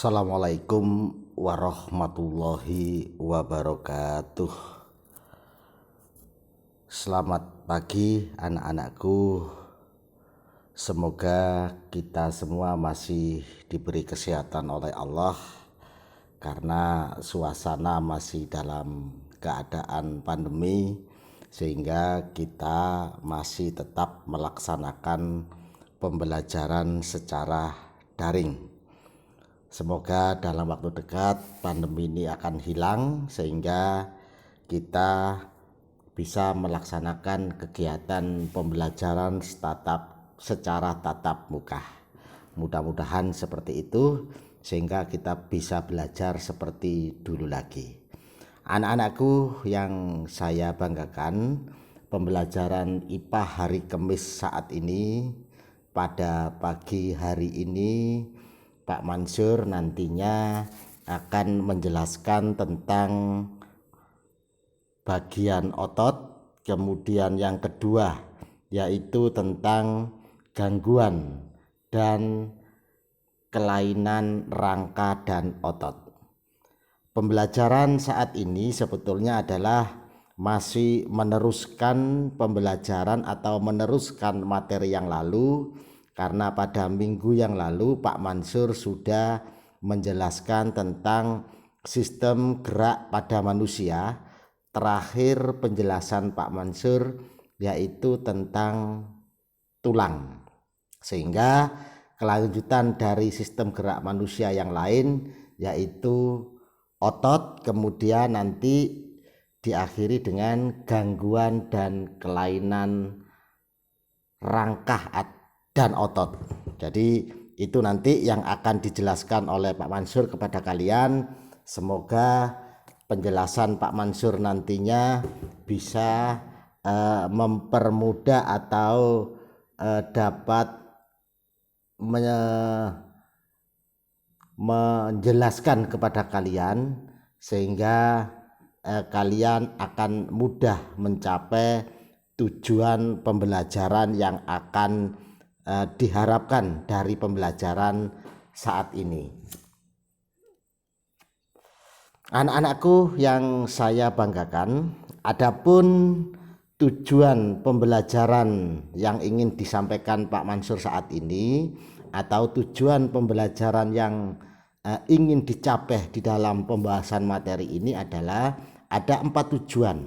Assalamualaikum warahmatullahi wabarakatuh. Selamat pagi anak-anakku. Semoga kita semua masih diberi kesehatan oleh Allah, karena suasana masih dalam keadaan pandemi, sehingga kita masih tetap melaksanakan pembelajaran secara daring. Semoga dalam waktu dekat pandemi ini akan hilang, sehingga kita bisa melaksanakan kegiatan pembelajaran secara tatap muka. Mudah-mudahan seperti itu, sehingga kita bisa belajar seperti dulu lagi. Anak-anakku yang saya banggakan, pembelajaran IPA hari Kamis saat ini, pada pagi hari ini Pak Mansur nantinya akan menjelaskan tentang bagian otot. Kemudian yang kedua yaitu tentang gangguan dan kelainan rangka dan otot. Pembelajaran saat ini sebetulnya adalah masih meneruskan pembelajaran atau meneruskan materi yang lalu, karena pada minggu yang lalu Pak Mansur sudah menjelaskan tentang sistem gerak pada manusia. Terakhir penjelasan Pak Mansur yaitu tentang tulang, sehingga kelanjutan dari sistem gerak manusia yang lain yaitu otot, kemudian nanti diakhiri dengan gangguan dan kelainan rangka dan otot. Jadi itu nanti yang akan dijelaskan oleh Pak Mansur kepada kalian. Semoga penjelasan Pak Mansur nantinya bisa mempermudah atau dapat menjelaskan kepada kalian, sehingga kalian akan mudah mencapai tujuan pembelajaran yang akan diharapkan dari pembelajaran saat ini. Anak-anakku yang saya banggakan, adapun tujuan pembelajaran yang ingin disampaikan Pak Mansur saat ini, atau tujuan pembelajaran yang ingin dicapai di dalam pembahasan materi ini adalah ada 4 tujuan.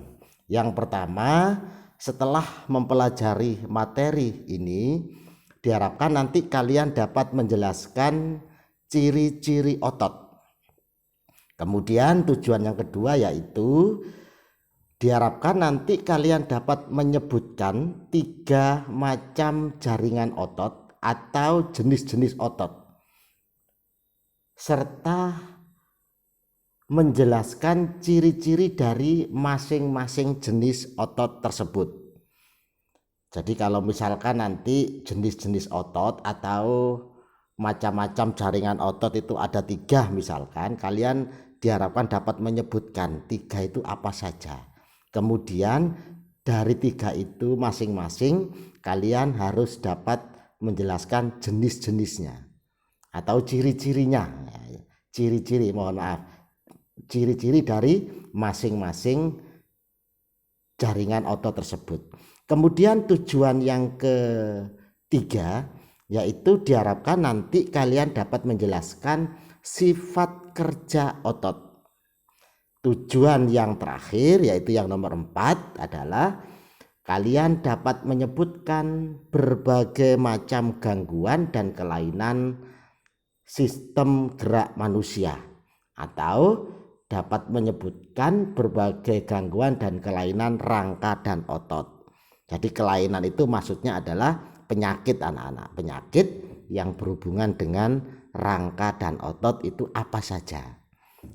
Yang pertama, setelah mempelajari materi ini, diharapkan nanti kalian dapat menjelaskan ciri-ciri otot. Kemudian tujuan yang kedua yaitu diharapkan nanti kalian dapat menyebutkan 3 macam jaringan otot atau jenis-jenis otot, serta menjelaskan ciri-ciri dari masing-masing jenis otot tersebut. Jadi kalau misalkan nanti jenis-jenis otot atau macam-macam jaringan otot itu ada 3 misalkan, kalian diharapkan dapat menyebutkan 3 itu apa saja. Kemudian dari 3 itu masing-masing kalian harus dapat menjelaskan jenis-jenisnya atau ciri-cirinya. Ciri-ciri dari masing-masing jaringan otot tersebut. Kemudian tujuan yang ketiga yaitu diharapkan nanti kalian dapat menjelaskan sifat kerja otot. Tujuan yang terakhir yaitu yang nomor 4 adalah kalian dapat menyebutkan berbagai macam gangguan dan kelainan sistem gerak manusia, atau dapat menyebutkan berbagai gangguan dan kelainan rangka dan otot. Jadi kelainan itu maksudnya adalah penyakit anak-anak. Penyakit yang berhubungan dengan rangka dan otot itu apa saja.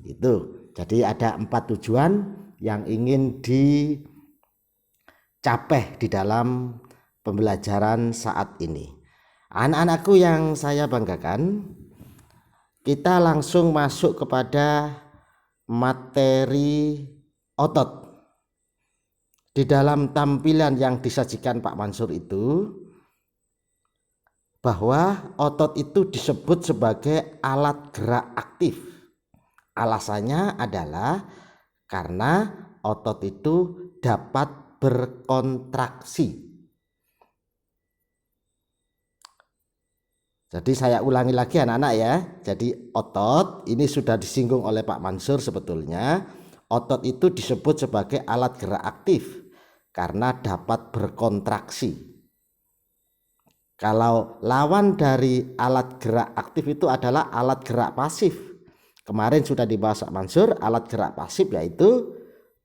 Itu. Jadi ada 4 tujuan yang ingin dicapai di dalam pembelajaran saat ini. Anak-anakku yang saya banggakan, kita langsung masuk kepada materi otot. Di dalam tampilan yang disajikan Pak Mansur itu bahwa otot itu disebut sebagai alat gerak aktif. Alasannya adalah karena otot itu dapat berkontraksi. Jadi saya ulangi lagi anak-anak ya. Jadi otot ini sudah disinggung oleh Pak Mansur sebetulnya. Otot itu disebut sebagai alat gerak aktif karena dapat berkontraksi. Kalau lawan dari alat gerak aktif itu adalah alat gerak pasif. Kemarin sudah dibahas Pak Mansur, alat gerak pasif yaitu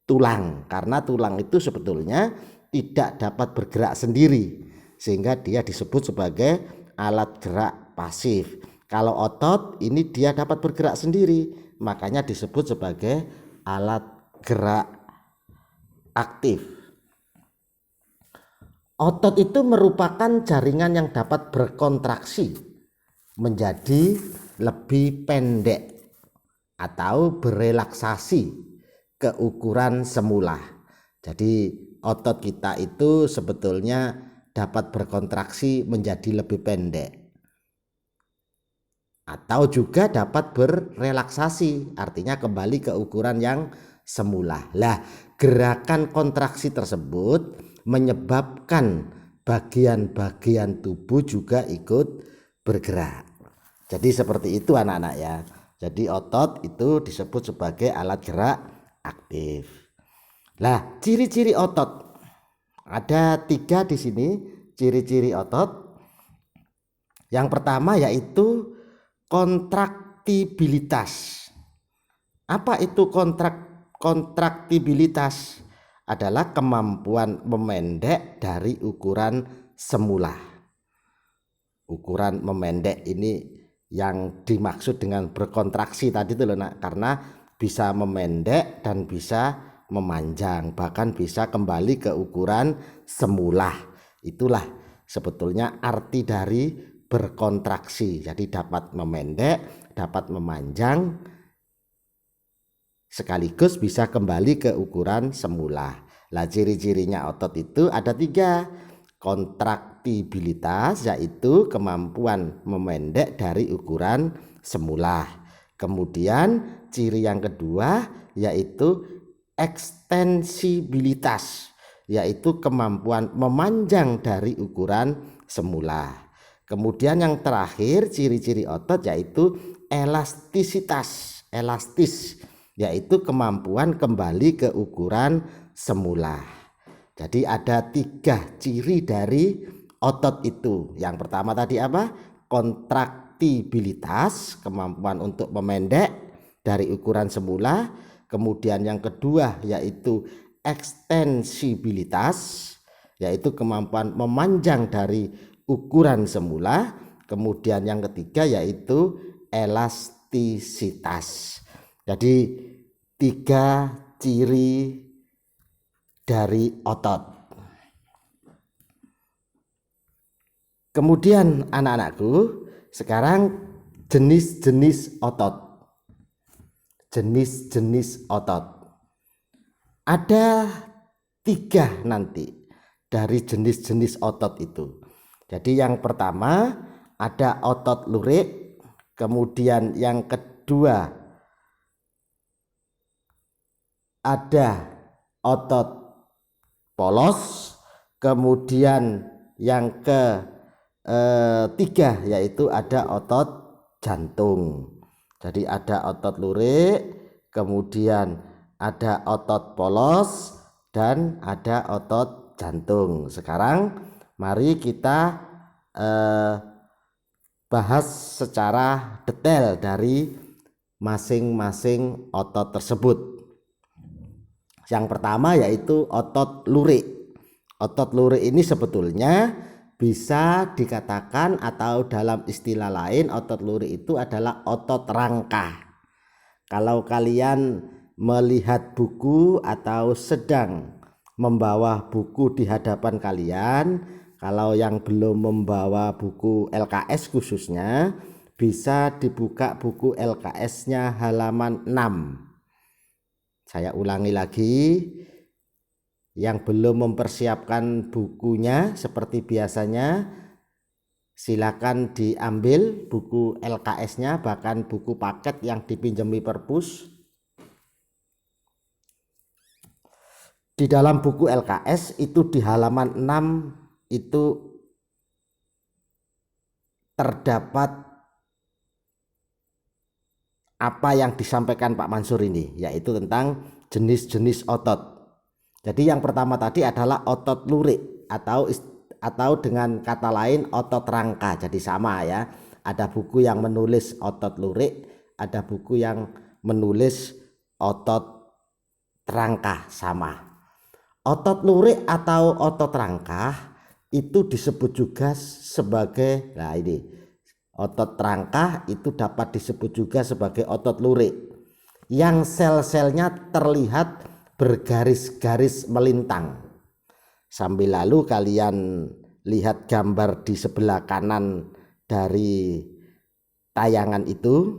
tulang. Karena tulang itu sebetulnya tidak dapat bergerak sendiri, sehingga dia disebut sebagai alat gerak pasif. Kalau otot ini dia dapat bergerak sendiri, makanya disebut sebagai alat gerak aktif. Otot itu merupakan jaringan yang dapat berkontraksi menjadi lebih pendek atau berelaksasi ke ukuran semula. Jadi otot kita itu sebetulnya dapat berkontraksi menjadi lebih pendek atau juga dapat berrelaksasi, artinya kembali ke ukuran yang semula. Lah, gerakan kontraksi tersebut menyebabkan bagian-bagian tubuh juga ikut bergerak. Jadi seperti itu anak-anak ya. Jadi otot itu disebut sebagai alat gerak aktif. Lah, ciri-ciri otot ada 3 di sini. Ciri-ciri otot. Yang pertama yaitu kontraktibilitas. Apa itu kontraktibilitas? Adalah kemampuan memendek dari ukuran semula. Ukuran memendek ini yang dimaksud dengan berkontraksi tadi itu loh nak, karena bisa memendek dan bisa memanjang, bahkan bisa kembali ke ukuran semula. Itulah sebetulnya arti dari berkontraksi. Jadi dapat memendek, dapat memanjang, sekaligus bisa kembali ke ukuran semula. Lah, ciri-cirinya otot itu ada 3. Kontraktibilitas yaitu kemampuan memendek dari ukuran semula. Kemudian ciri yang kedua yaitu ekstensibilitas, yaitu kemampuan memanjang dari ukuran semula. Kemudian yang terakhir ciri-ciri otot yaitu elastisitas, elastis, yaitu kemampuan kembali ke ukuran semula. Jadi ada 3 ciri dari otot itu. Yang pertama tadi apa? Kontraktibilitas, kemampuan untuk memendek dari ukuran semula. Kemudian yang kedua yaitu ekstensibilitas, yaitu kemampuan memanjang dari ukuran semula. Kemudian yang ketiga yaitu elastisitas. Jadi 3 ciri dari otot. Kemudian anak-anakku, sekarang jenis-jenis otot. Jenis-jenis otot. Ada 3 nanti dari jenis-jenis otot itu. Jadi yang pertama ada otot lurik, kemudian yang kedua ada otot polos, kemudian yang ketiga yaitu ada otot jantung. Jadi ada otot lurik, kemudian ada otot polos, dan ada otot jantung. Sekarang mari kita bahas secara detail dari masing-masing otot tersebut. Yang pertama yaitu otot lurik. Otot lurik ini sebetulnya bisa dikatakan atau dalam istilah lain otot lurik itu adalah otot rangka. Kalau kalian melihat buku atau sedang membawa buku di hadapan kalian, kalau yang belum membawa buku LKS khususnya, bisa dibuka buku LKS-nya halaman 6. Saya ulangi lagi, yang belum mempersiapkan bukunya seperti biasanya silakan diambil buku LKS-nya, bahkan buku paket yang dipinjami perpus. Di dalam buku LKS itu di halaman 6 itu terdapat apa yang disampaikan Pak Mansur ini, yaitu tentang jenis-jenis otot. Jadi yang pertama tadi adalah otot lurik atau dengan kata lain otot rangka. Jadi sama ya. Ada buku yang menulis otot lurik, ada buku yang menulis otot rangka, sama. Otot lurik atau otot rangka itu disebut juga sebagai, nah ini otot rangka itu dapat disebut juga sebagai otot lurik yang sel-selnya terlihat bergaris-garis melintang. Sambil lalu kalian lihat gambar di sebelah kanan dari tayangan itu.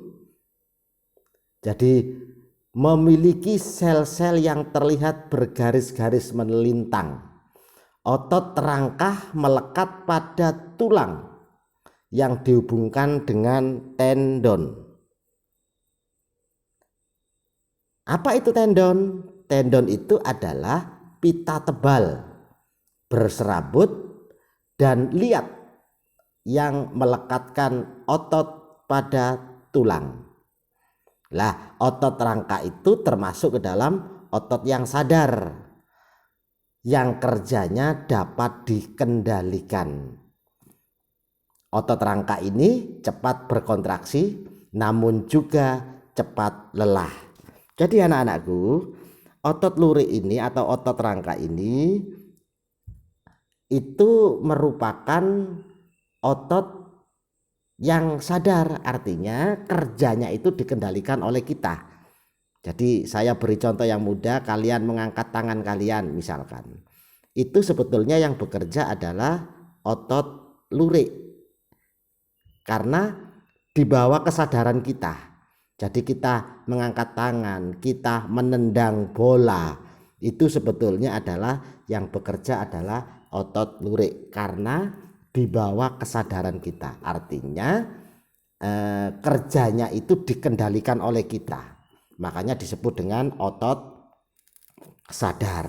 Jadi memiliki sel-sel yang terlihat bergaris-garis melintang. Otot rangka melekat pada tulang yang dihubungkan dengan tendon. Apa itu tendon? Tendon itu adalah pita tebal, berserabut dan liat yang melekatkan otot pada tulang. Lah, otot rangka itu termasuk ke dalam otot yang sadar, yang kerjanya dapat dikendalikan. Otot rangka ini cepat berkontraksi, namun juga cepat lelah. Jadi anak-anakku, otot lurik ini atau otot rangka ini itu merupakan otot yang sadar, artinya kerjanya itu dikendalikan oleh kita. Jadi saya beri contoh yang mudah, kalian mengangkat tangan kalian misalkan. Itu sebetulnya yang bekerja adalah otot lurik. Karena di bawah kesadaran kita. Jadi kita mengangkat tangan, kita menendang bola, itu sebetulnya adalah yang bekerja adalah otot lurik karena di bawah kesadaran kita. Artinya kerjanya itu dikendalikan oleh kita. Makanya disebut dengan otot sadar.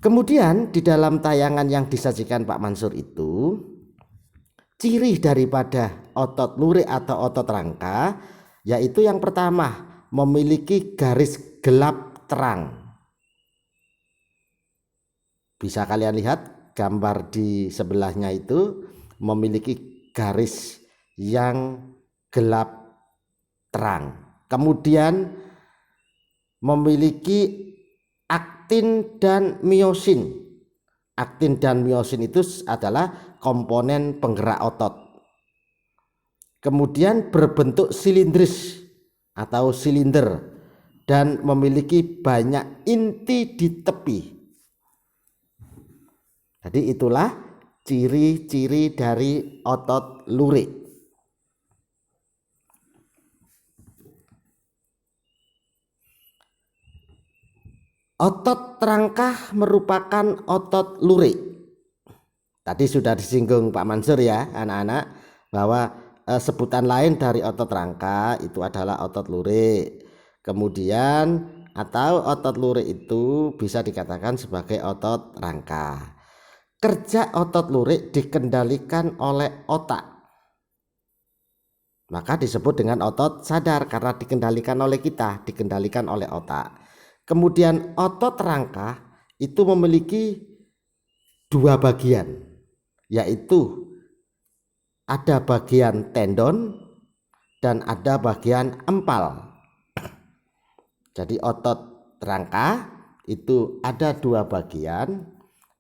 Kemudian di dalam tayangan yang disajikan Pak Mansur itu, ciri daripada otot lurik atau otot rangka yaitu yang pertama memiliki garis gelap terang. Bisa kalian lihat gambar di sebelahnya itu memiliki garis yang gelap terang. Kemudian memiliki aktin dan miosin. Aktin dan miosin itu adalah komponen penggerak otot. Kemudian berbentuk silindris atau silinder dan memiliki banyak inti di tepi. Jadi itulah ciri-ciri dari otot lurik. Otot rangka merupakan otot lurik. Tadi sudah disinggung Pak Mansur ya anak-anak bahwa sebutan lain dari otot rangka itu adalah otot lurik. Kemudian atau otot lurik itu bisa dikatakan sebagai otot rangka. Kerja otot lurik dikendalikan oleh otak. Maka disebut dengan otot sadar karena dikendalikan oleh kita, dikendalikan oleh otak. Kemudian otot rangka itu memiliki dua bagian, yaitu ada bagian tendon dan ada bagian empal. Jadi otot rangka itu ada dua bagian,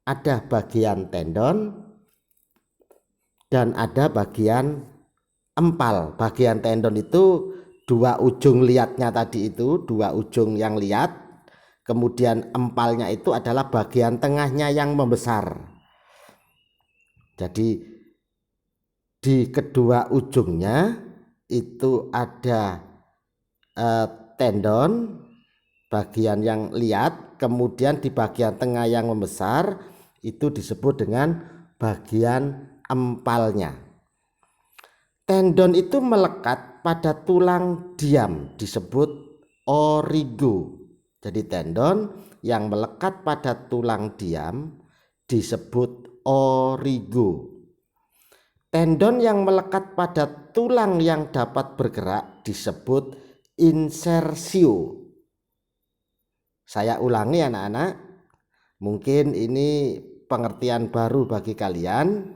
ada bagian tendon dan ada bagian empal. Bagian tendon itu dua ujung liatnya tadi itu, dua ujung yang liat. Kemudian empalnya itu adalah bagian tengahnya yang membesar. Jadi di kedua ujungnya itu ada tendon bagian yang liat, kemudian di bagian tengah yang membesar itu disebut dengan bagian empalnya. Tendon itu melekat pada tulang diam disebut origo. Jadi tendon yang melekat pada tulang diam disebut origo. Tendon yang melekat pada tulang yang dapat bergerak disebut insersio. Saya ulangi anak-anak, mungkin ini pengertian baru bagi kalian,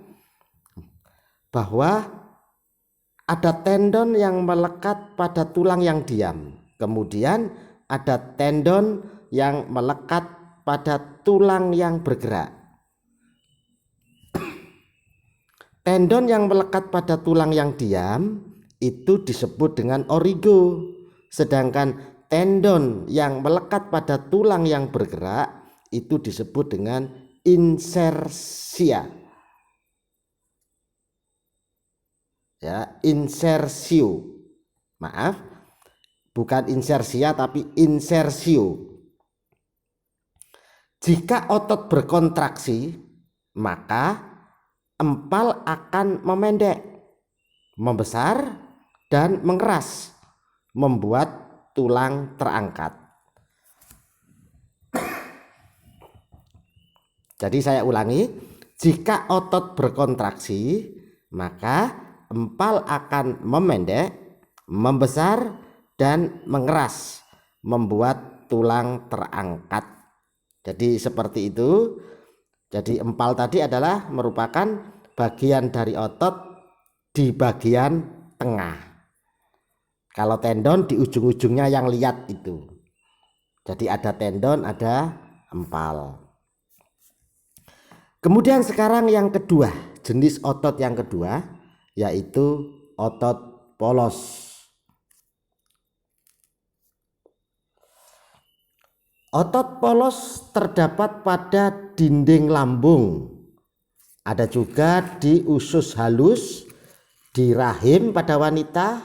bahwa ada tendon yang melekat pada tulang yang diam, kemudian ada tendon yang melekat pada tulang yang bergerak. Tendon yang melekat pada tulang yang diam itu disebut dengan origo, sedangkan tendon yang melekat pada tulang yang bergerak itu disebut dengan insersia. Ya, insersio. Maaf, bukan insersia tapi insersio. Jika otot berkontraksi, maka empal akan memendek, membesar, dan mengeras, membuat tulang terangkat. Jadi saya ulangi, jika otot berkontraksi, maka empal akan memendek, membesar, dan mengeras, membuat tulang terangkat. Jadi seperti itu. Jadi empal tadi adalah merupakan bagian dari otot di bagian tengah. Kalau tendon di ujung-ujungnya yang lihat itu. Jadi ada tendon, ada empal. Kemudian sekarang yang kedua, jenis otot yang kedua yaitu otot polos. Otot polos terdapat pada dinding lambung, ada juga di usus halus, di rahim pada wanita,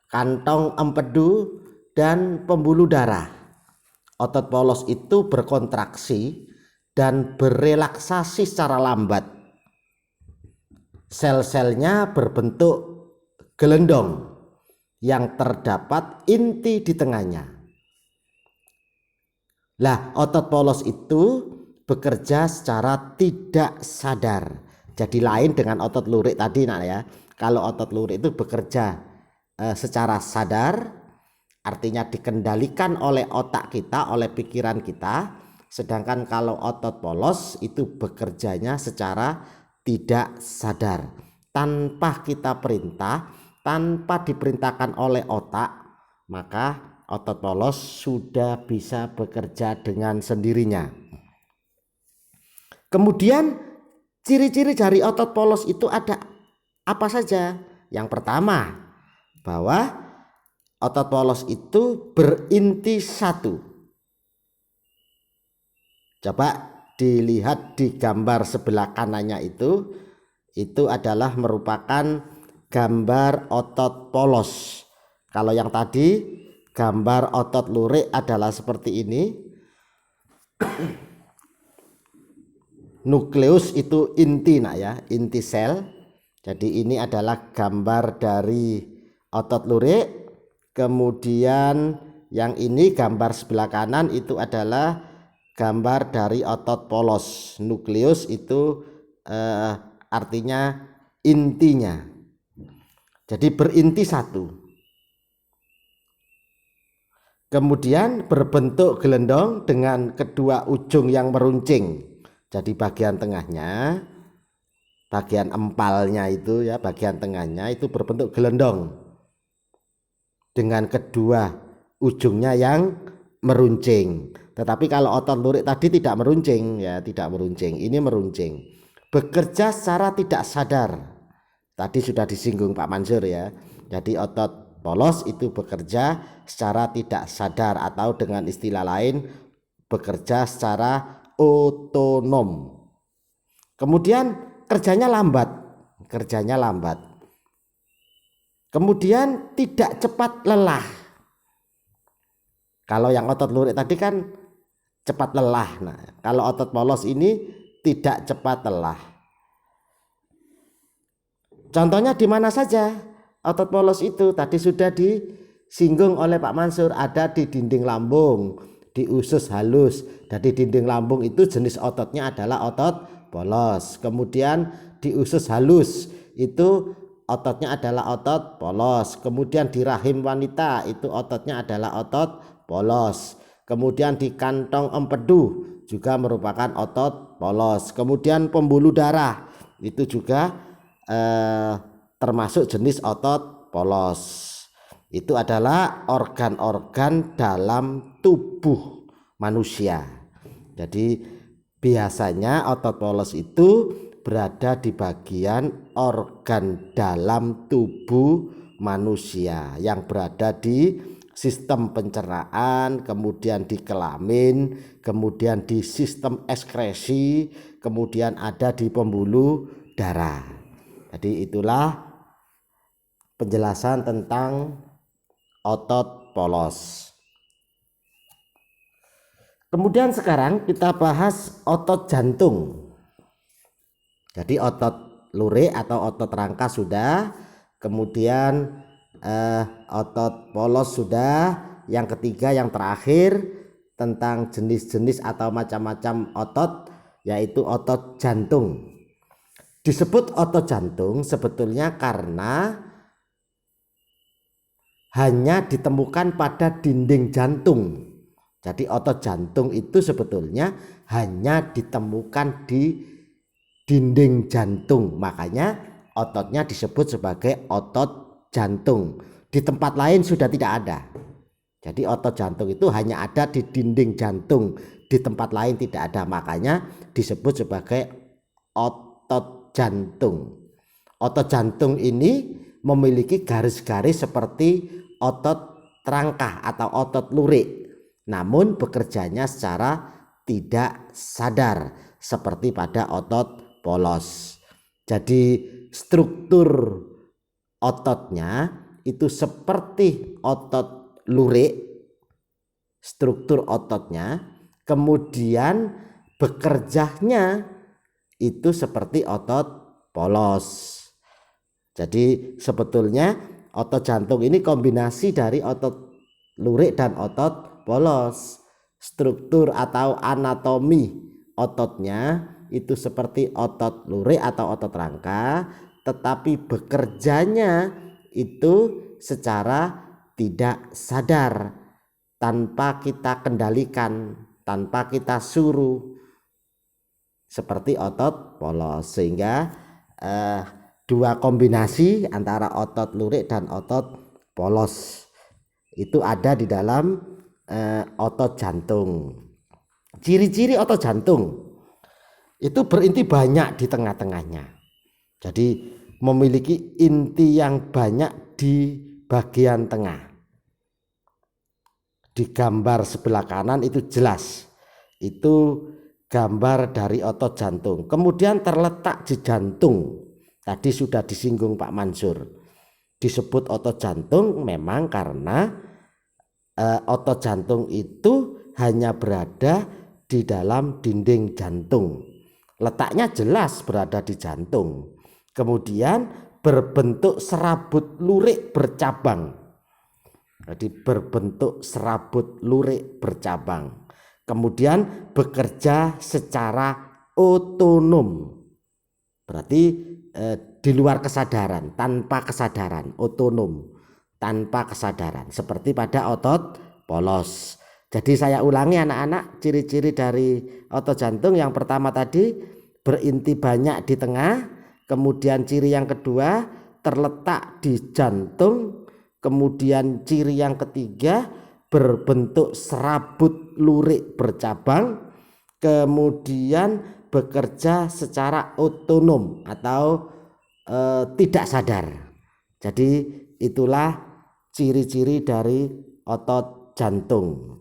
kantong empedu, dan pembuluh darah. Otot polos itu berkontraksi dan berelaksasi secara lambat. Sel-selnya berbentuk gelendong yang terdapat inti di tengahnya. Lah, otot polos itu bekerja secara tidak sadar. Jadi lain dengan otot lurik tadi nak ya. Kalau otot lurik itu bekerja secara sadar, artinya dikendalikan oleh otak kita, oleh pikiran kita. Sedangkan kalau otot polos itu bekerjanya secara tidak sadar, tanpa kita perintah, tanpa diperintahkan oleh otak, maka otot polos sudah bisa bekerja dengan sendirinya. Kemudian ciri-ciri dari otot polos itu ada apa saja? Yang pertama, bahwa otot polos itu berinti satu. Coba dilihat di gambar sebelah kanannya itu adalah merupakan gambar otot polos. Kalau yang tadi gambar otot lurik adalah seperti ini. Nukleus itu inti nak ya, inti sel. Jadi ini adalah gambar dari otot lurik. Kemudian yang ini gambar sebelah kanan itu adalah gambar dari otot polos. Nukleus itu artinya intinya. Jadi berinti satu. Kemudian berbentuk gelendong dengan kedua ujung yang meruncing. Jadi bagian tengahnya, bagian empalnya itu ya, bagian tengahnya itu berbentuk gelendong dengan kedua ujungnya yang meruncing. Tetapi kalau otot lurik tadi tidak meruncing ya, tidak meruncing. Ini meruncing. Bekerja secara tidak sadar. Tadi sudah disinggung Pak Mansur ya. Jadi otot polos itu bekerja secara tidak sadar, atau dengan istilah lain bekerja secara otonom. Kemudian kerjanya lambat. Kemudian tidak cepat lelah. Kalau yang otot lurik tadi kan cepat lelah. Nah, kalau otot polos ini tidak cepat lelah. Contohnya di mana saja otot polos itu? Tadi sudah disinggung oleh Pak Mansur, ada di dinding lambung, di usus halus. Dari dinding lambung itu jenis ototnya adalah otot polos. Kemudian di usus halus itu ototnya adalah otot polos. Kemudian di rahim wanita itu ototnya adalah otot polos. Kemudian di kantong empedu juga merupakan otot polos. Kemudian pembuluh darah itu juga termasuk jenis otot polos. Itu adalah organ-organ dalam tubuh manusia. Jadi biasanya otot polos itu berada di bagian organ dalam tubuh manusia yang berada di sistem pencernaan, kemudian di kelamin, kemudian di sistem ekskresi, kemudian ada di pembuluh darah. Jadi itulah penjelasan tentang otot polos. Kemudian sekarang kita bahas otot jantung. Jadi otot lurik atau otot rangka sudah, kemudian otot polos sudah, yang ketiga yang terakhir tentang jenis-jenis atau macam-macam otot yaitu otot jantung. Disebut otot jantung sebetulnya karena hanya ditemukan pada dinding jantung. Jadi otot jantung itu sebetulnya hanya ditemukan di dinding jantung, makanya ototnya disebut sebagai otot jantung. Di tempat lain sudah tidak ada. Jadi otot jantung itu hanya ada di dinding jantung, di tempat lain tidak ada, makanya disebut sebagai otot jantung. Otot jantung ini memiliki garis-garis seperti otot rangka atau otot lurik, namun bekerjanya secara tidak sadar seperti pada otot polos. Jadi struktur ototnya itu seperti otot lurik, struktur ototnya, kemudian bekerjanya itu seperti otot polos. Jadi sebetulnya otot jantung ini kombinasi dari otot lurik dan otot polos. Struktur atau anatomi ototnya itu seperti otot lurik atau otot rangka, tetapi bekerjanya itu secara tidak sadar, tanpa kita kendalikan, tanpa kita suruh, seperti otot polos. Sehingga dua kombinasi antara otot lurik dan otot polos itu ada di dalam otot jantung. Ciri-ciri otot jantung itu berinti banyak di tengah-tengahnya. Jadi memiliki inti yang banyak di bagian tengah. Di gambar sebelah kanan itu jelas, itu gambar dari otot jantung. Kemudian terletak di jantung. Tadi sudah disinggung Pak Mansur. Disebut otot jantung memang karena otot jantung itu hanya berada di dalam dinding jantung. Letaknya jelas berada di jantung. Kemudian berbentuk serabut lurik bercabang. Jadi berbentuk serabut lurik bercabang. Kemudian bekerja secara otonom. Berarti di luar kesadaran, tanpa kesadaran, otonom, tanpa kesadaran. Seperti pada otot polos. Jadi saya ulangi anak-anak, ciri-ciri dari otot jantung yang pertama tadi berinti banyak di tengah, kemudian ciri yang kedua terletak di jantung, kemudian ciri yang ketiga berbentuk serabut lurik bercabang, kemudian bekerja secara otonom atau tidak sadar. Jadi itulah ciri-ciri dari otot jantung.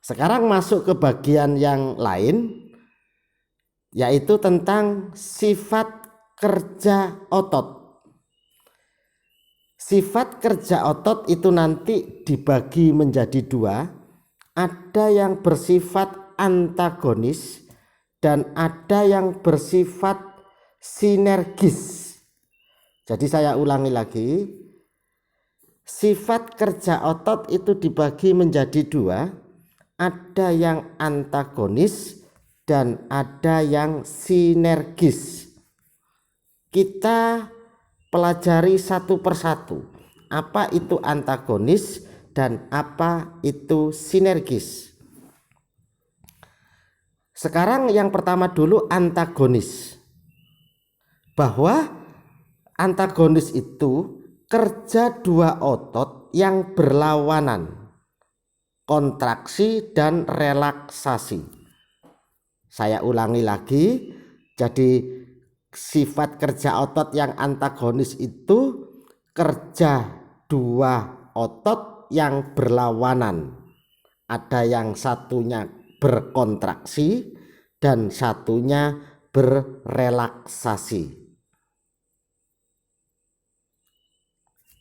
Sekarang masuk ke bagian yang lain, yaitu tentang sifat kerja otot. Sifat kerja otot itu nanti dibagi menjadi dua. Ada yang bersifat antagonis dan ada yang bersifat sinergis. Jadi saya ulangi lagi, sifat kerja otot itu dibagi menjadi dua, ada yang antagonis dan ada yang sinergis. Kita pelajari satu persatu, apa itu antagonis dan apa itu sinergis. Sekarang yang pertama dulu antagonis, bahwa antagonis itu kerja dua otot yang berlawanan, kontraksi dan relaksasi. Saya ulangi lagi, jadi sifat kerja otot yang antagonis itu kerja dua otot yang berlawanan, ada yang satunya berkontraksi dan satunya berrelaksasi.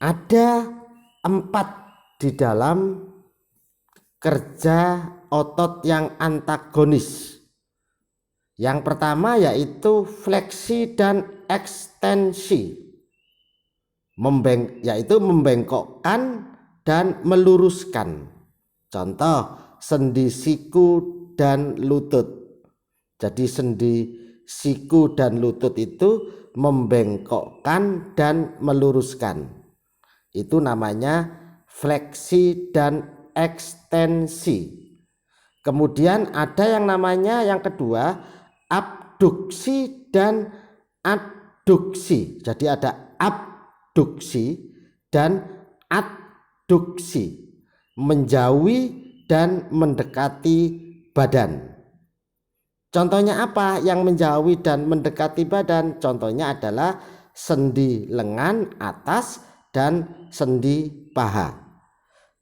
Ada 4 di dalam kerja otot yang antagonis. Yang pertama yaitu fleksi dan ekstensi, yaitu membengkokkan dan meluruskan. Contoh, sendi siku dan lutut. Jadi sendi siku dan lutut itu membengkokkan dan meluruskan. Itu namanya fleksi dan ekstensi. Kemudian ada yang namanya yang kedua abduksi dan adduksi. Jadi ada abduksi dan adduksi, menjauhi dan mendekati badan. Contohnya apa yang menjauhi dan mendekati badan? Contohnya adalah sendi lengan atas dan sendi paha.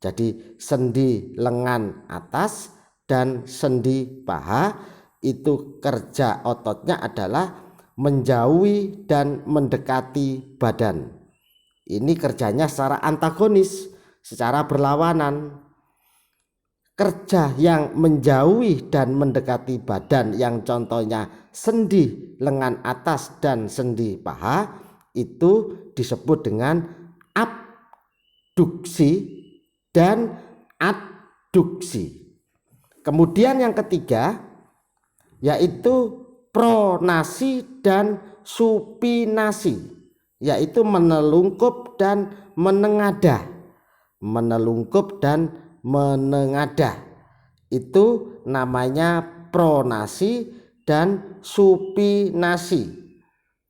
Jadi sendi lengan atas dan sendi paha itu kerja ototnya adalah menjauhi dan mendekati badan. Ini kerjanya secara antagonis, secara berlawanan. Kerja yang menjauhi dan mendekati badan yang contohnya sendi lengan atas dan sendi paha itu disebut dengan abduksi dan adduksi. Kemudian yang ketiga yaitu pronasi dan supinasi, yaitu menelungkup dan menengadah. Menelungkup dan menengadah itu namanya pronasi dan supinasi.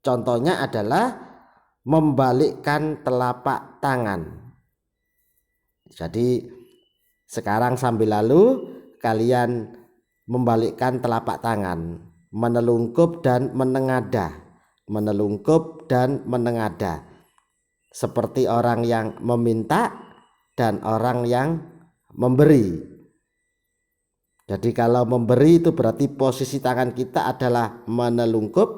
Contohnya adalah membalikkan telapak tangan. Jadi sekarang sambil lalu kalian membalikkan telapak tangan, menelungkup dan menengadah, menelungkup dan menengadah, seperti orang yang meminta dan orang yang memberi. Jadi kalau memberi itu berarti posisi tangan kita adalah menelungkup,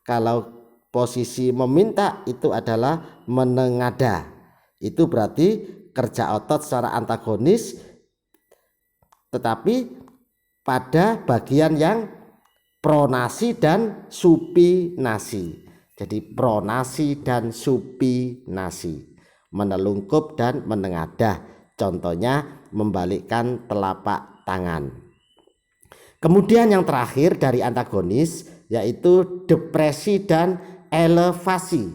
kalau posisi meminta itu adalah menengadah. Itu berarti kerja otot secara antagonis, tetapi pada bagian yang pronasi dan supinasi. Jadi pronasi dan supinasi, menelungkup dan menengadah. Contohnya membalikkan telapak tangan. Kemudian yang terakhir dari antagonis yaitu depresi dan elevasi,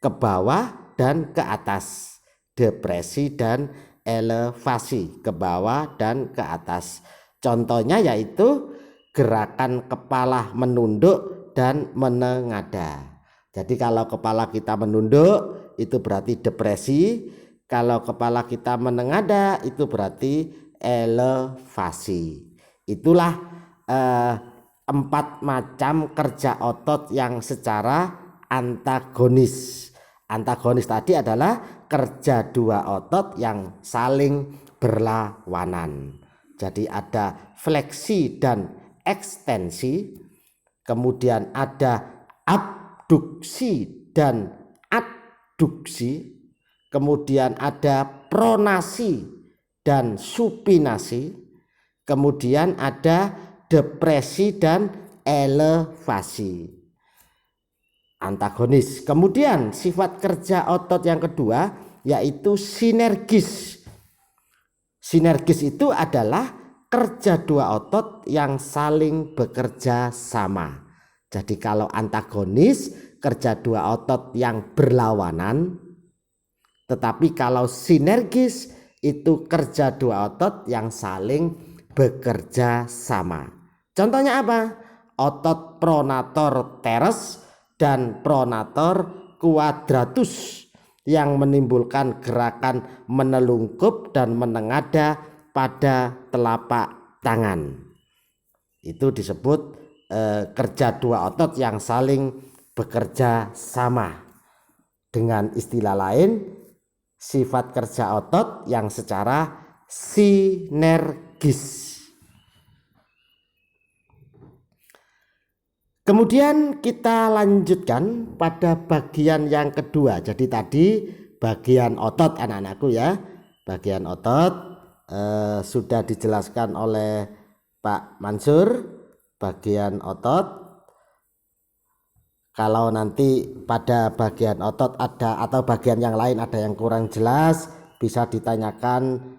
ke bawah dan ke atas. Depresi dan elevasi, ke bawah dan ke atas. Contohnya yaitu gerakan kepala menunduk dan menengadah. Jadi kalau kepala kita menunduk itu berarti depresi, kalau kepala kita menengadah itu berarti elevasi. Itulah 4 macam kerja otot yang secara antagonis. Antagonis tadi adalah kerja dua otot yang saling berlawanan. Jadi ada fleksi dan ekstensi, kemudian ada abduksi dan adduksi, kemudian ada pronasi dan supinasi, kemudian ada depresi dan elevasi. antagonis. Kemudian sifat kerja otot yang kedua yaitu sinergis. Sinergis itu adalah kerja dua otot yang saling bekerja sama. Jadi kalau antagonis kerja dua otot yang berlawanan, tetapi kalau sinergis itu kerja dua otot yang saling bekerja sama. Contohnya apa? Otot pronator teres dan pronator quadratus yang menimbulkan gerakan menelungkup dan menengadah pada telapak tangan. Itu disebut kerja dua otot yang saling bekerja sama. Dengan istilah lain, sifat kerja otot yang secara sinergis. Kemudian kita lanjutkan pada bagian yang kedua. Jadi tadi bagian otot anak-anakku ya. Bagian otot sudah dijelaskan oleh Pak Mansur. Bagian otot. Kalau nanti pada bagian otot ada atau bagian yang lain ada yang kurang jelas, bisa ditanyakan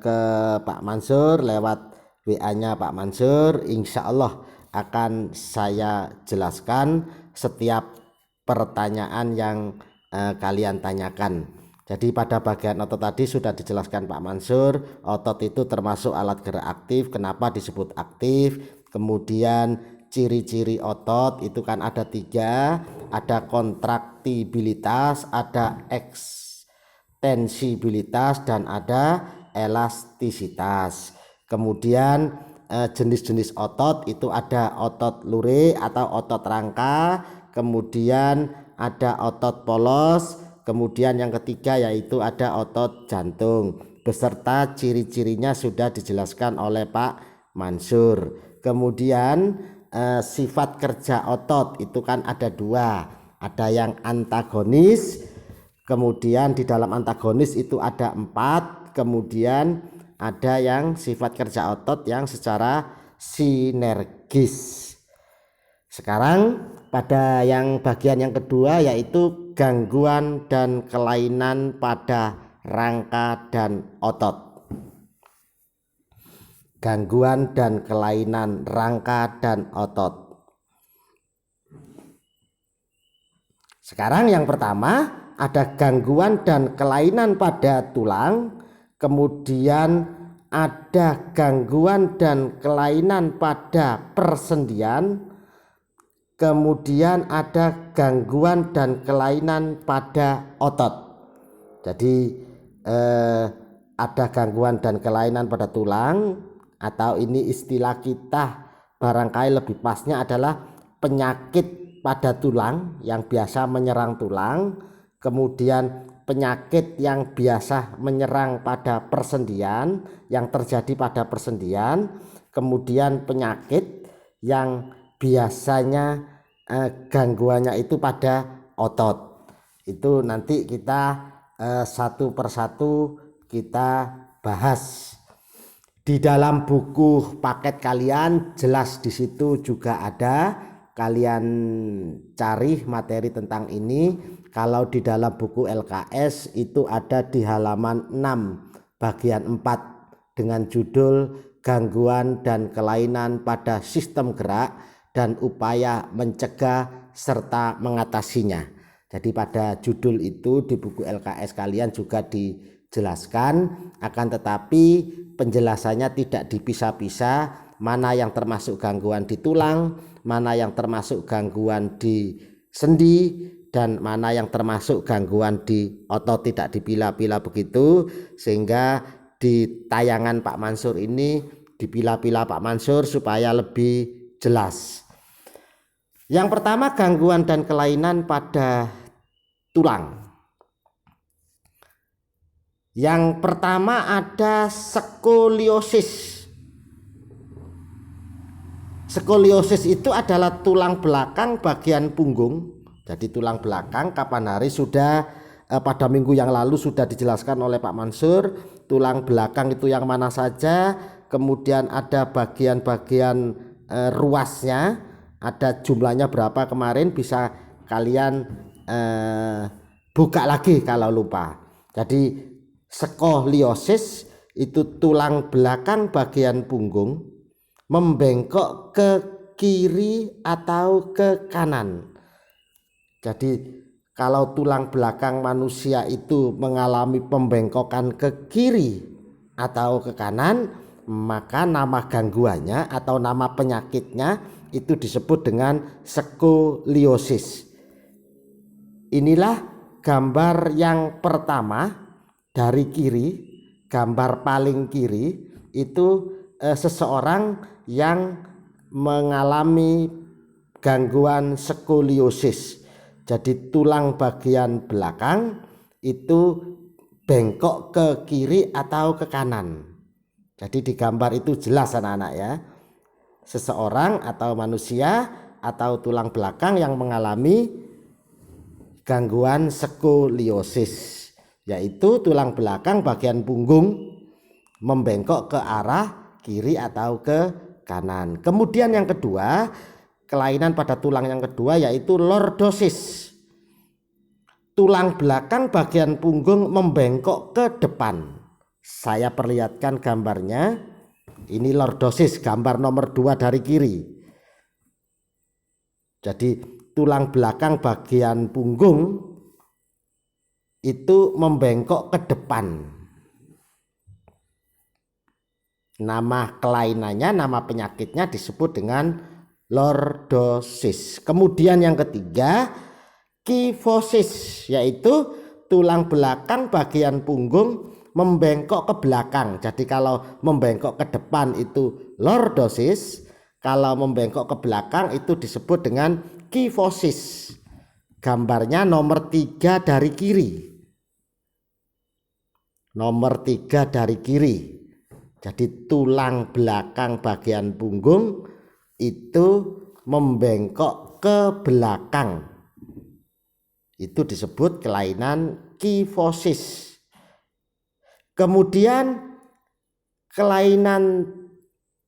ke Pak Mansur lewat WA-nya Pak Mansur. Insya Allah akan saya jelaskan setiap pertanyaan yang kalian tanyakan. Jadi pada bagian otot tadi sudah dijelaskan Pak Mansur, otot itu termasuk alat gerak aktif. Kenapa disebut aktif? Kemudian ciri-ciri otot itu kan ada 3, ada kontraktibilitas, ada ekstensibilitas, dan ada elastisitas. Kemudian jenis-jenis otot itu ada otot lurik atau otot rangka, kemudian ada otot polos, kemudian yang ketiga yaitu ada otot jantung, beserta ciri-cirinya sudah dijelaskan oleh Pak Mansur. Kemudian sifat kerja otot itu kan ada 2, ada yang antagonis, kemudian di dalam antagonis itu ada 4, kemudian ada yang sifat kerja otot yang secara sinergis. Sekarang pada yang bagian yang kedua yaitu gangguan dan kelainan pada rangka dan otot. Gangguan dan kelainan rangka dan otot. Sekarang yang pertama ada gangguan dan kelainan pada tulang. Kemudian ada gangguan dan kelainan pada persendian. Kemudian ada gangguan dan kelainan pada otot. Jadi ada gangguan dan kelainan pada tulang, atau ini istilah kita barangkali lebih pasnya adalah penyakit pada tulang yang biasa menyerang tulang. Kemudian penyakit yang biasa menyerang pada persendian, yang terjadi pada persendian. Kemudian penyakit yang biasanya gangguannya itu pada otot. Itu nanti kita satu persatu kita bahas. Di dalam buku paket kalian jelas di situ juga ada, kalian cari materi tentang ini. Kalau di dalam buku LKS itu ada di halaman 6 bagian 4 dengan judul gangguan dan kelainan pada sistem gerak dan upaya mencegah serta mengatasinya. Jadi pada judul itu di buku LKS kalian juga dijelaskan, akan tetapi penjelasannya tidak dipisah-pisah, mana yang termasuk gangguan di tulang, mana yang termasuk gangguan di sendi, dan mana yang termasuk gangguan di otot, tidak dipilah-pilah begitu. Sehingga di tayangan Pak Mansur ini dipilah-pilah Pak Mansur supaya lebih jelas. Yang pertama gangguan dan kelainan pada tulang. Yang pertama ada skoliosis. Skoliosis itu adalah tulang belakang bagian punggung. Jadi tulang belakang kapan hari sudah pada minggu yang lalu sudah dijelaskan oleh Pak Mansur. Tulang belakang itu yang mana saja, kemudian ada bagian-bagian ruasnya, ada jumlahnya berapa kemarin bisa kalian buka lagi kalau lupa. Jadi skoliosis itu tulang belakang bagian punggung membengkok ke kiri atau ke kanan. Jadi kalau tulang belakang manusia itu mengalami pembengkokan ke kiri atau ke kanan, maka nama gangguannya atau nama penyakitnya itu disebut dengan skoliosis. Inilah gambar yang pertama dari kiri, gambar paling kiri itu seseorang yang mengalami gangguan skoliosis. Jadi tulang bagian belakang itu bengkok ke kiri atau ke kanan. Jadi di gambar itu jelas anak-anak ya. Seseorang atau manusia atau tulang belakang yang mengalami gangguan skoliosis, yaitu tulang belakang bagian punggung membengkok ke arah kiri atau ke kanan. Kemudian yang kedua, kelainan pada tulang yang kedua yaitu lordosis. Tulang belakang bagian punggung membengkok ke depan. Saya perlihatkan gambarnya. Ini lordosis, gambar nomor 2 dari kiri. Jadi tulang belakang bagian punggung itu membengkok ke depan. Nama kelainannya, nama penyakitnya disebut dengan lordosis. Kemudian yang ketiga, kifosis, yaitu tulang belakang bagian punggung membengkok ke belakang. Jadi kalau membengkok ke depan itu lordosis, kalau membengkok ke belakang itu disebut dengan kifosis. Gambarnya nomor 3 dari kiri. Nomor 3 dari kiri. Jadi tulang belakang bagian punggung itu membengkok ke belakang. Itu disebut kelainan kifosis. Kemudian kelainan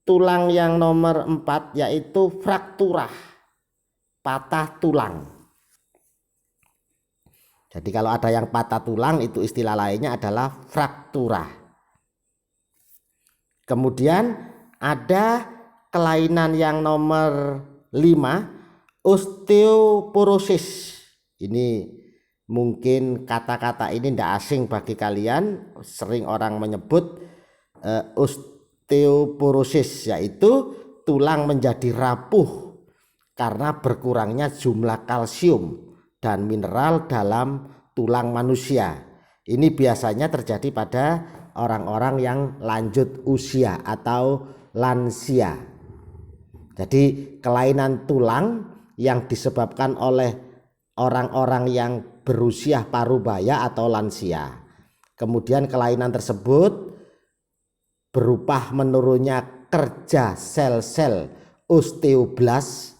tulang yang nomor 4 yaitu frakturah, patah tulang. Jadi kalau ada yang patah tulang itu istilah lainnya adalah frakturah. Kemudian ada kelainan yang nomor 5, osteoporosis. Ini mungkin kata-kata ini tidak asing bagi kalian, sering orang menyebut osteoporosis, yaitu tulang menjadi rapuh karena berkurangnya jumlah kalsium dan mineral dalam tulang manusia. Ini biasanya terjadi pada orang-orang yang lanjut usia atau lansia. Jadi kelainan tulang yang disebabkan oleh orang-orang yang berusia parubaya atau lansia. Kemudian kelainan tersebut berupa menurunnya kerja sel-sel osteoblas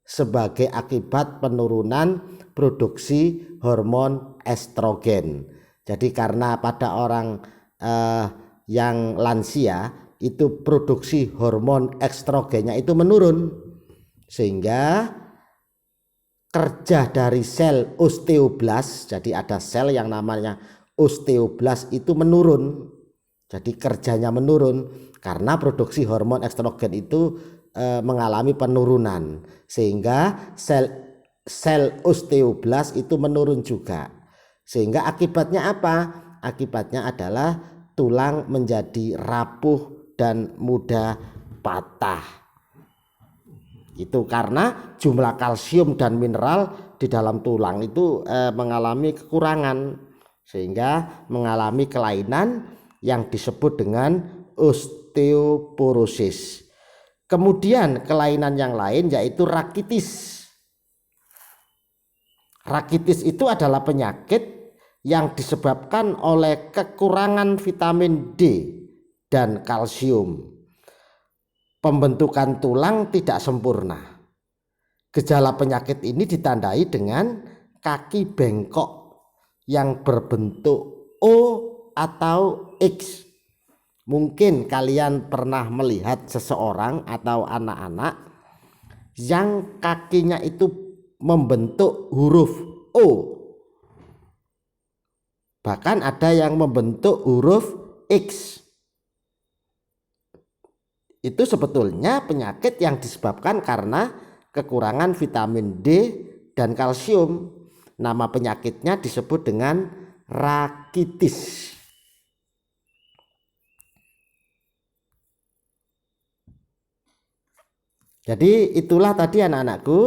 sebagai akibat penurunan produksi hormon estrogen. Jadi karena pada orang yang lansia itu produksi hormon estrogennya itu menurun, sehingga kerja dari sel osteoblas, jadi ada sel yang namanya osteoblas itu menurun. Jadi kerjanya menurun karena produksi hormon estrogen itu mengalami penurunan, sehingga sel osteoblas itu menurun juga. Sehingga akibatnya apa? Akibatnya adalah tulang menjadi rapuh dan mudah patah. Itu karena jumlah kalsium dan mineral di dalam tulang itu mengalami kekurangan, sehingga mengalami kelainan yang disebut dengan osteoporosis. Kemudian kelainan yang lain yaitu rakitis. Rakitis itu adalah penyakit yang disebabkan oleh kekurangan vitamin D dan kalsium. Pembentukan tulang tidak sempurna. Gejala penyakit ini ditandai dengan kaki bengkok yang berbentuk O atau X. Mungkin kalian pernah melihat seseorang atau anak-anak yang kakinya itu membentuk huruf O. Bahkan ada yang membentuk huruf X. Itu sebetulnya penyakit yang disebabkan karena kekurangan vitamin D dan kalsium. Nama penyakitnya disebut dengan rakitis. Jadi itulah tadi anak-anakku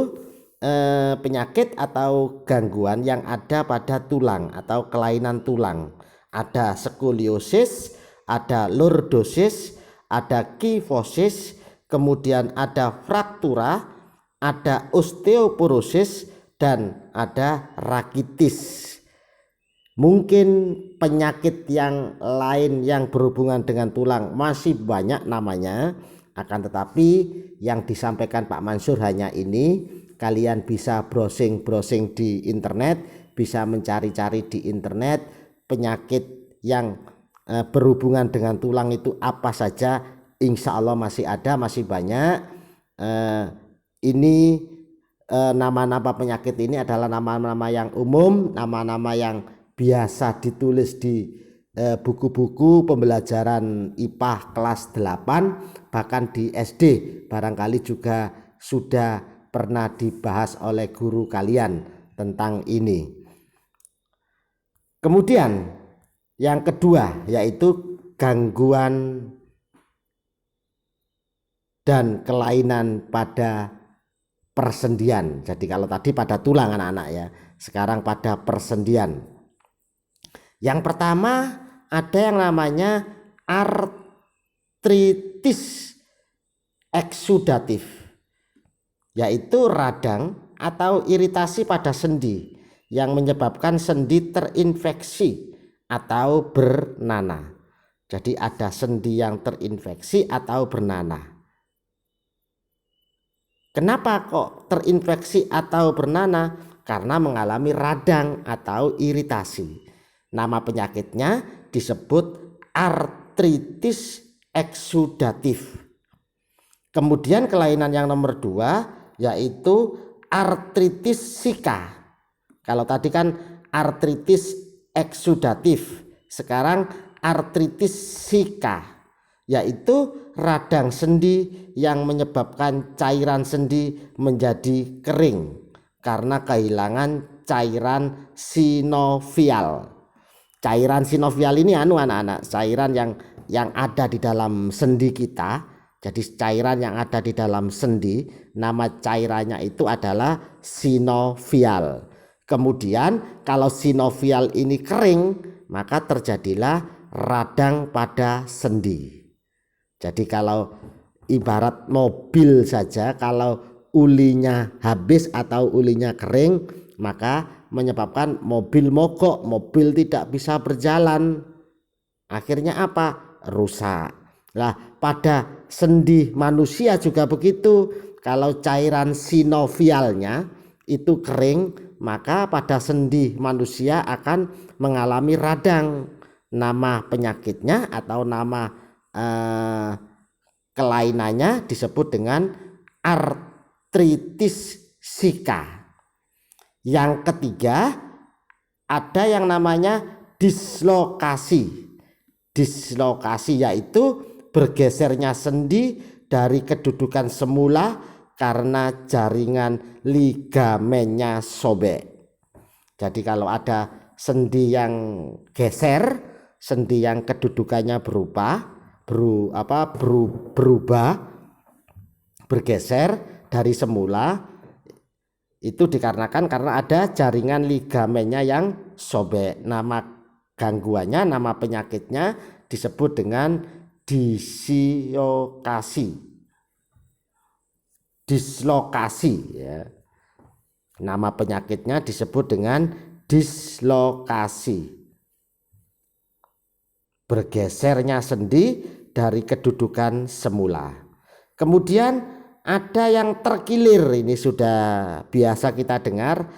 penyakit atau gangguan yang ada pada tulang atau kelainan tulang. Ada skoliosis, ada lordosis, ada kifosis, kemudian ada fraktura, ada osteoporosis, dan ada rakitis. Mungkin penyakit yang lain yang berhubungan dengan tulang masih banyak namanya, akan tetapi yang disampaikan Pak Mansur hanya ini. Kalian bisa browsing-browsing di internet, bisa mencari-cari di internet penyakit yang berhubungan dengan tulang itu apa saja. Insya Allah masih ada, masih banyak. Ini nama-nama penyakit ini adalah nama-nama yang umum, nama-nama yang biasa ditulis di buku-buku pembelajaran IPA kelas 8, bahkan di SD barangkali juga sudah pernah dibahas oleh guru kalian tentang ini. Kemudian yang kedua yaitu gangguan dan kelainan pada persendian. Jadi kalau tadi pada tulang anak-anak ya, sekarang pada persendian. Yang pertama ada yang namanya artritis eksudatif, yaitu radang atau iritasi pada sendi yang menyebabkan sendi terinfeksi atau bernanah. Jadi ada sendi yang terinfeksi atau bernanah. Kenapa kok terinfeksi atau bernanah? Karena mengalami radang atau iritasi. Nama penyakitnya disebut artritis eksudatif. Kemudian kelainan yang nomor 2 yaitu artritis sika. Kalau tadi kan artritis eksudatif, sekarang artritis sika, yaitu radang sendi yang menyebabkan cairan sendi menjadi kering karena kehilangan cairan sinovial. Cairan sinovial ini anak-anak, cairan yang ada di dalam sendi kita. Jadi cairan yang ada di dalam sendi, nama cairannya itu adalah sinovial. Kemudian kalau sinovial ini kering, maka terjadilah radang pada sendi. Jadi kalau ibarat mobil saja, kalau ulinya habis atau ulinya kering, maka menyebabkan mobil mogok, mobil tidak bisa berjalan. Akhirnya apa? Rusak. Lah pada sendi manusia juga begitu. Kalau cairan sinovialnya itu kering, maka pada sendi manusia akan mengalami radang. Nama penyakitnya atau nama kelainannya disebut dengan artritis sika. Yang ketiga ada yang namanya dislokasi. Dislokasi yaitu bergesernya sendi dari kedudukan semula karena jaringan ligamennya sobek. Jadi kalau ada sendi yang geser, sendi yang kedudukannya berubah, bergeser dari semula, itu dikarenakan karena ada jaringan ligamennya yang sobek. Nama gangguannya, nama penyakitnya disebut dengan dislokasi ya. Nama penyakitnya disebut dengan dislokasi. Bergesernya sendi dari kedudukan semula. Kemudian ada yang terkilir, ini sudah biasa kita dengar.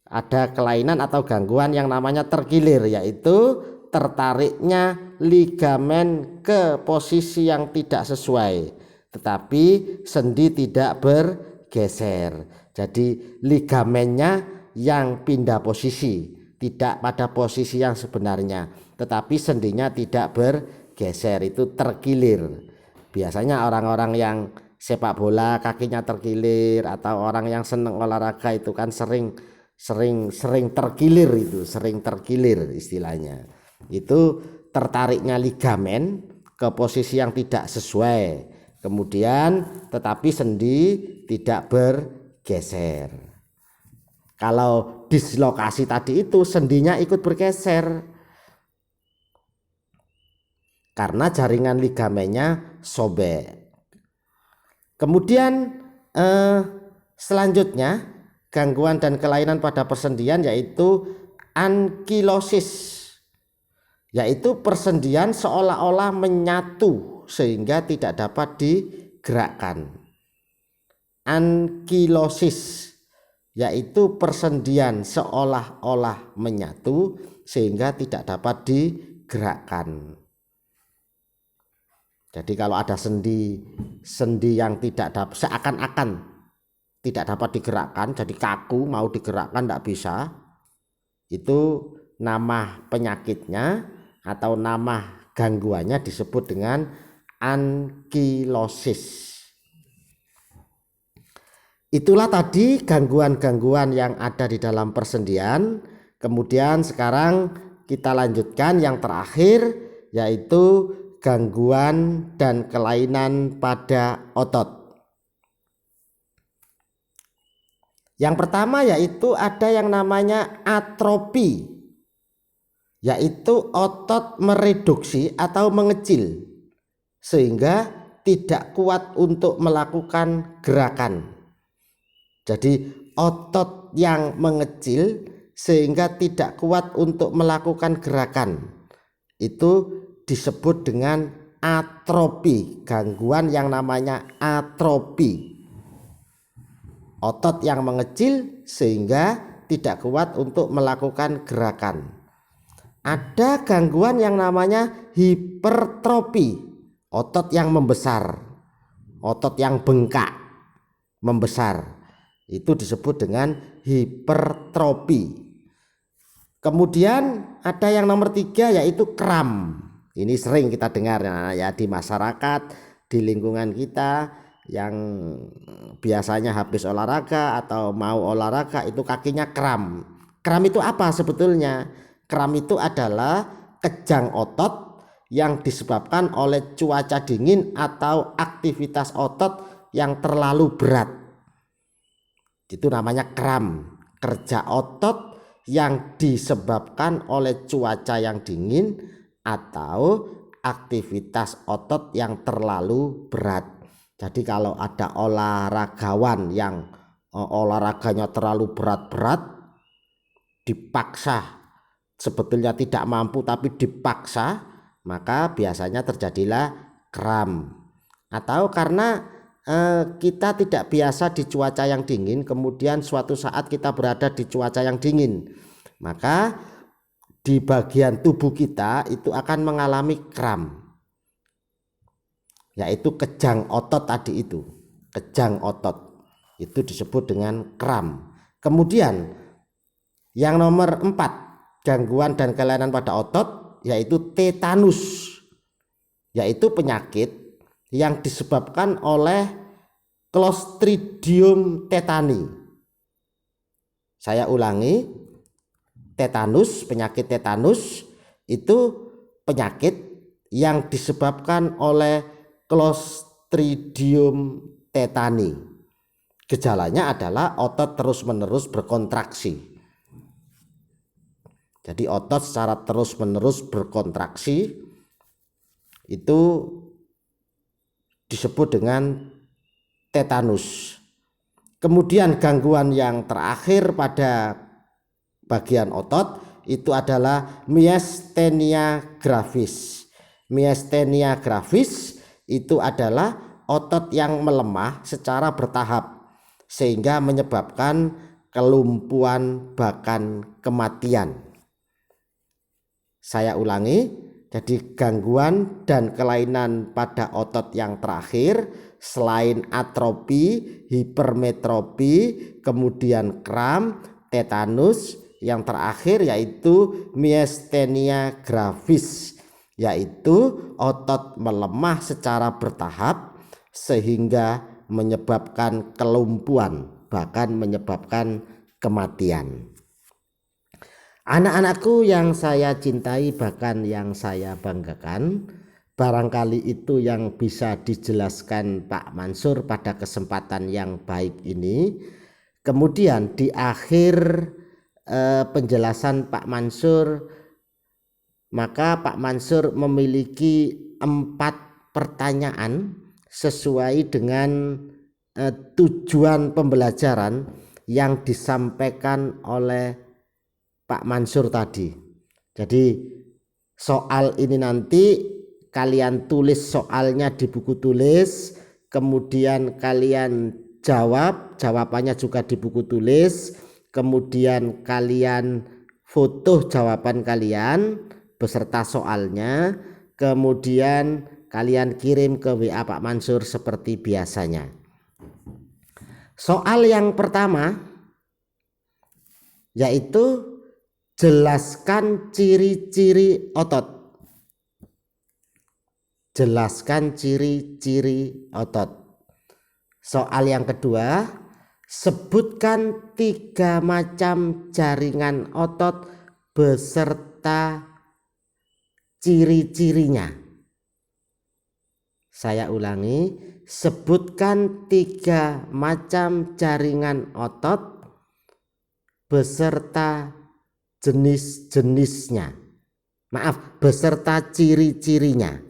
Ada kelainan atau gangguan yang namanya terkilir, yaitu tertariknya ligamen ke posisi yang tidak sesuai, tetapi sendi tidak bergeser. Jadi ligamennya yang pindah posisi, tidak pada posisi yang sebenarnya, tetapi sendinya tidak bergeser, itu terkilir. Biasanya orang-orang yang sepak bola kakinya terkilir, atau orang yang senang olahraga itu kan sering terkilir, itu sering terkilir istilahnya. Itu tertariknya ligamen ke posisi yang tidak sesuai, kemudian tetapi sendi tidak bergeser. Kalau dislokasi tadi itu sendinya ikut bergeser karena jaringan ligamennya sobek. Kemudian selanjutnya gangguan dan kelainan pada persendian yaitu ankilosis, yaitu persendian seolah-olah menyatu sehingga tidak dapat digerakkan. Ankilosis yaitu persendian seolah-olah menyatu sehingga tidak dapat digerakkan. Jadi kalau ada sendi yang seakan-akan tidak dapat digerakkan, jadi kaku, mau digerakkan tidak bisa, itu nama penyakitnya atau nama gangguannya disebut dengan ankilosis. Itulah tadi gangguan-gangguan yang ada di dalam persendian. Kemudian sekarang kita lanjutkan yang terakhir, yaitu gangguan dan kelainan pada otot. Yang pertama yaitu ada yang namanya atrofi, yaitu otot mereduksi atau mengecil sehingga tidak kuat untuk melakukan gerakan. Jadi otot yang mengecil sehingga tidak kuat untuk melakukan gerakan itu disebut dengan atrofi, gangguan yang namanya atrofi. Otot yang mengecil sehingga tidak kuat untuk melakukan gerakan. Ada gangguan yang namanya hipertrofi, otot yang membesar, otot yang bengkak, membesar, itu disebut dengan hipertrofi. Kemudian ada yang nomor 3 yaitu kram. Ini sering kita dengar ya di masyarakat, di lingkungan kita, yang biasanya habis olahraga atau mau olahraga itu kakinya kram. Kram itu apa sebetulnya? Kram itu adalah kejang otot yang disebabkan oleh cuaca dingin atau aktivitas otot yang terlalu berat. Itu namanya kram, kerja otot yang disebabkan oleh cuaca yang dingin atau aktivitas otot yang terlalu berat. Jadi kalau ada olahragawan yang olahraganya terlalu berat-berat, dipaksa, sebetulnya tidak mampu tapi dipaksa, maka biasanya terjadilah kram. Atau karena kita tidak biasa di cuaca yang dingin, kemudian suatu saat kita berada di cuaca yang dingin, maka di bagian tubuh kita itu akan mengalami kram, yaitu kejang otot tadi itu, kejang otot itu disebut dengan kram. Kemudian yang nomor 4 gangguan dan kelainan pada otot yaitu tetanus, yaitu penyakit yang disebabkan oleh Clostridium tetani. Saya ulangi, tetanus, penyakit tetanus itu penyakit yang disebabkan oleh Clostridium tetani. Gejalanya adalah otot terus-menerus berkontraksi. Jadi otot secara terus-menerus berkontraksi itu disebut dengan tetanus. Kemudian gangguan yang terakhir pada bagian otot itu adalah myasthenia gravis. Myasthenia gravis itu adalah otot yang melemah secara bertahap sehingga menyebabkan kelumpuhan bahkan kematian. Saya ulangi, Jadi gangguan dan kelainan pada otot yang terakhir selain atrofi, hipermetropi, kemudian kram, tetanus, yang terakhir yaitu miastenia gravis, yaitu otot melemah secara bertahap sehingga menyebabkan kelumpuhan, bahkan menyebabkan kematian. Anak-anakku yang saya cintai, bahkan yang saya banggakan, barangkali itu yang bisa dijelaskan Pak Mansur pada kesempatan yang baik ini. Kemudian di akhir penjelasan Pak Mansur, maka Pak Mansur memiliki 4 pertanyaan sesuai dengan tujuan pembelajaran yang disampaikan oleh Pak Mansur tadi. Jadi soal ini nanti kalian tulis soalnya di buku tulis, kemudian kalian jawabannya juga di buku tulis, kemudian kalian foto jawaban kalian beserta soalnya, kemudian kalian kirim ke WA Pak Mansur seperti biasanya. Soal yang pertama yaitu jelaskan ciri-ciri otot. Jelaskan ciri-ciri otot. Soal yang kedua, sebutkan 3 macam jaringan otot beserta ciri-cirinya. Saya ulangi, sebutkan 3 macam jaringan otot beserta jenis-jenisnya. Maaf, beserta ciri-cirinya.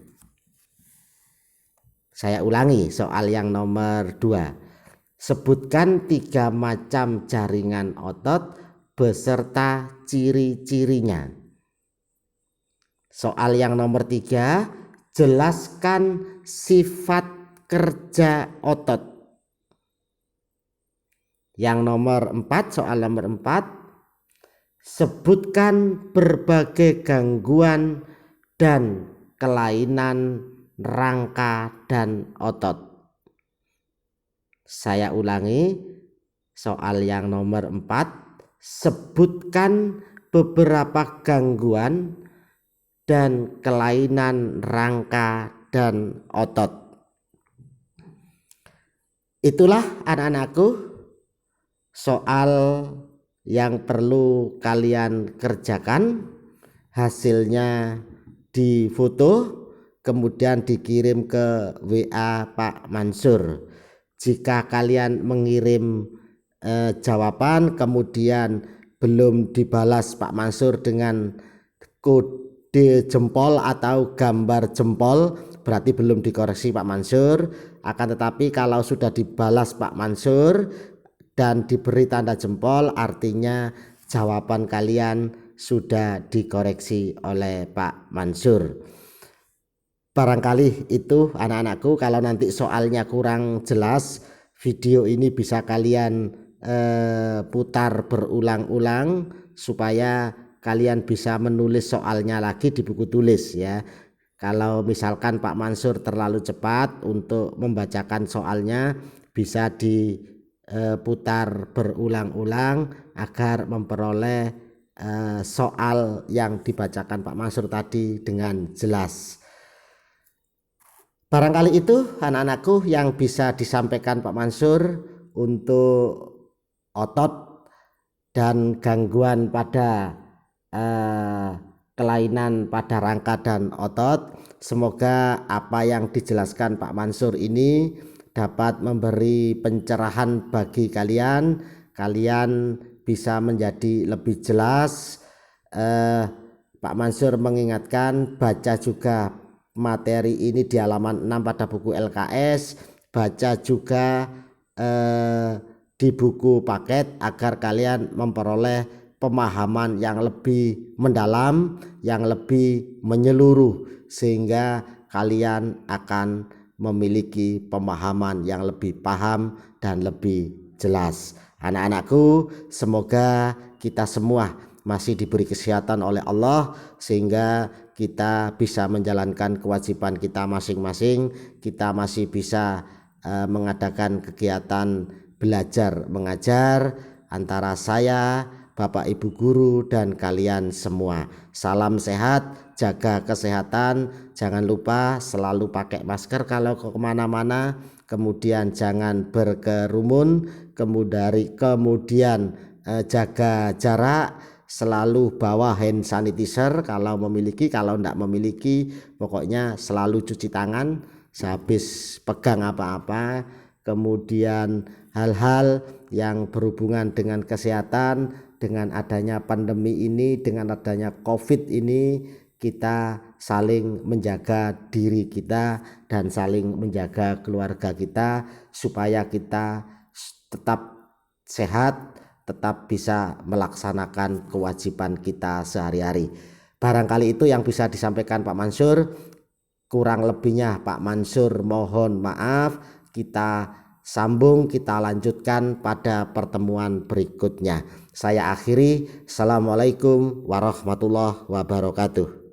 Saya ulangi soal yang nomor 2. Sebutkan 3 macam jaringan otot beserta ciri-cirinya. Soal yang nomor 3, jelaskan sifat kerja otot. Yang nomor 4, soal nomor 4, sebutkan berbagai gangguan dan kelainan rangka dan otot. Saya ulangi soal yang nomor 4, sebutkan beberapa gangguan dan kelainan rangka dan otot. Itulah anak-anakku soal yang perlu kalian kerjakan. Hasilnya difoto kemudian dikirim ke WA Pak Mansur. Jika kalian mengirim jawaban kemudian belum dibalas Pak Mansur dengan kode jempol atau gambar jempol, berarti belum dikoreksi Pak Mansur. Akan tetapi kalau sudah dibalas Pak Mansur dan diberi tanda jempol, artinya jawaban kalian sudah dikoreksi oleh Pak Mansur. Barangkali itu anak-anakku. Kalau nanti soalnya kurang jelas, video ini bisa kalian putar berulang-ulang supaya kalian bisa menulis soalnya lagi di buku tulis ya. Kalau misalkan Pak Mansur terlalu cepat untuk membacakan soalnya, bisa diputar berulang-ulang agar memperoleh soal yang dibacakan Pak Mansur tadi dengan jelas. Barangkali itu anak-anakku yang bisa disampaikan Pak Mansur untuk otot dan gangguan pada kelainan pada rangka dan otot. Semoga apa yang dijelaskan Pak Mansur ini dapat memberi pencerahan bagi kalian. Kalian bisa menjadi lebih jelas. Pak Mansur mengingatkan baca juga materi ini di halaman 6 pada buku LKS, baca juga di buku paket agar kalian memperoleh pemahaman yang lebih mendalam, yang lebih menyeluruh, sehingga kalian akan memiliki pemahaman yang lebih paham dan lebih jelas. Anak-anakku, semoga kita semua masih diberi kesehatan oleh Allah sehingga kita bisa menjalankan kewajiban kita masing-masing, kita masih bisa mengadakan kegiatan belajar mengajar antara saya, Bapak Ibu guru, dan kalian semua. Salam sehat, jaga kesehatan, jangan lupa selalu pakai masker kalau kemana-mana, kemudian jangan berkerumun, kemudian jaga jarak, selalu bawa hand sanitizer kalau memiliki, kalau tidak memiliki pokoknya selalu cuci tangan sehabis pegang apa-apa. Kemudian hal-hal yang berhubungan dengan kesehatan, dengan adanya pandemi ini, dengan adanya COVID ini, kita saling menjaga diri kita dan saling menjaga keluarga kita supaya kita tetap sehat, tetap bisa melaksanakan kewajiban kita sehari-hari. Barangkali itu yang bisa disampaikan Pak Mansur. Kurang lebihnya Pak Mansur mohon maaf. Kita sambung, kita lanjutkan pada pertemuan berikutnya. Saya akhiri. Assalamualaikum warahmatullahi wabarakatuh.